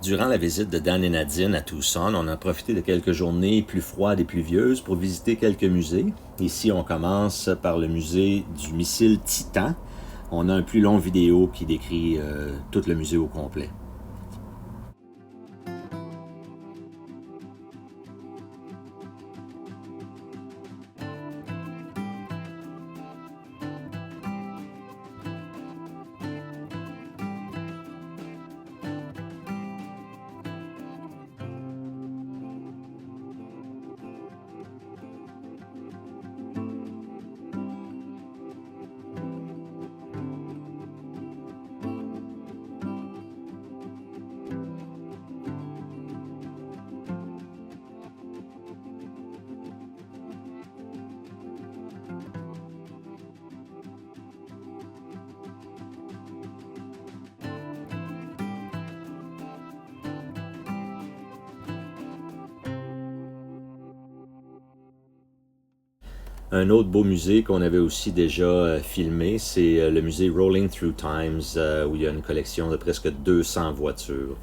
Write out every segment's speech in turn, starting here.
Durant la visite de Dan et Nadine à Tucson, on a profité de quelques journées plus froides et pluvieuses pour visiter quelques musées. Ici, on commence par le musée du missile Titan. On a un plus long vidéo qui décrit tout le musée au complet. Un autre beau musée qu'on avait aussi déjà filmé, c'est le musée Rolling Through Times, où il y a une collection de presque 200 voitures.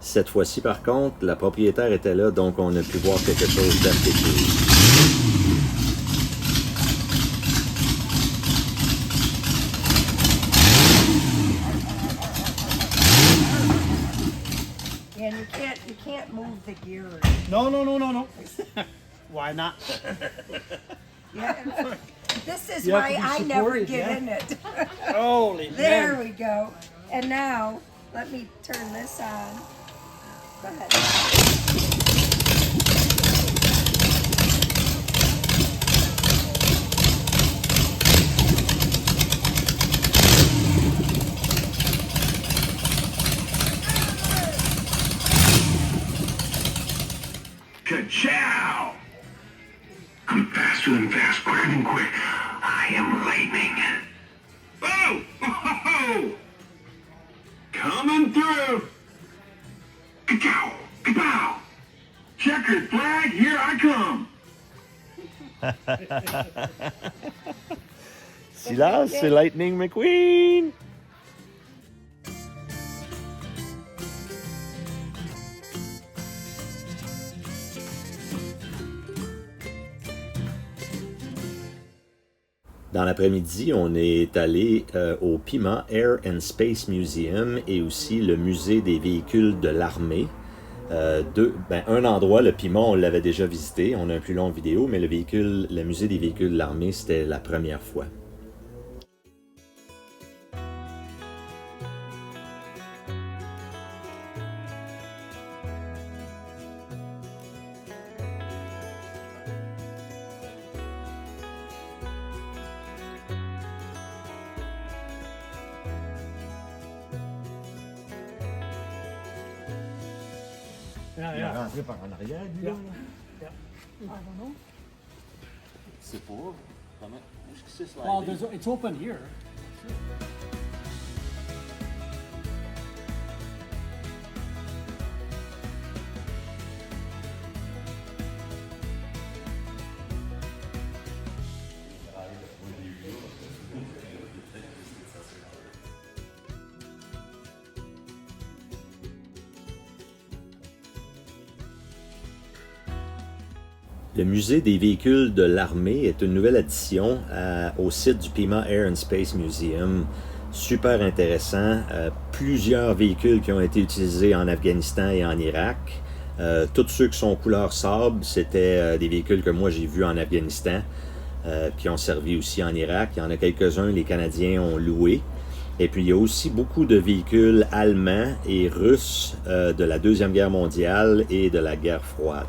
Cette fois-ci, par contre, la propriétaire était là, donc on a pu voir quelque chose d'assez cool. And you can't move the gears. No. Why not? Yeah. This is You have why to be I never supported, get yeah. in it. Holy There man. we go. And now, let me turn this on. Go ahead. Ka-chow! I'm faster than fast, quicker than quick. I am lightning. Oh! Oh! Coming through! Ka-chow! Ka-pow! Checkered flag, here I come! Celui-là, c'est Lightning McQueen! Dans l'après-midi, on est allé au Pima Air and Space Museum et aussi le musée des véhicules de l'armée. Un endroit, le Pima, on l'avait déjà visité, on a un plus long vidéo, mais le musée des véhicules de l'armée, c'était la première fois. Yeah. rentré par en arrière, lui, là. Yeah. I don't know. C'est pour... Comment... Est-ce que c'est Well, it's open here. Le musée des véhicules de l'armée est une nouvelle addition au site du Pima Air and Space Museum. Super intéressant. Plusieurs véhicules qui ont été utilisés en Afghanistan et en Irak. Tous ceux qui sont couleur sable, c'était des véhicules que moi j'ai vus en Afghanistan, qui ont servi aussi en Irak. Il y en a quelques-uns, les Canadiens ont loué. Et puis il y a aussi beaucoup de véhicules allemands et russes de la Deuxième Guerre mondiale et de la guerre froide.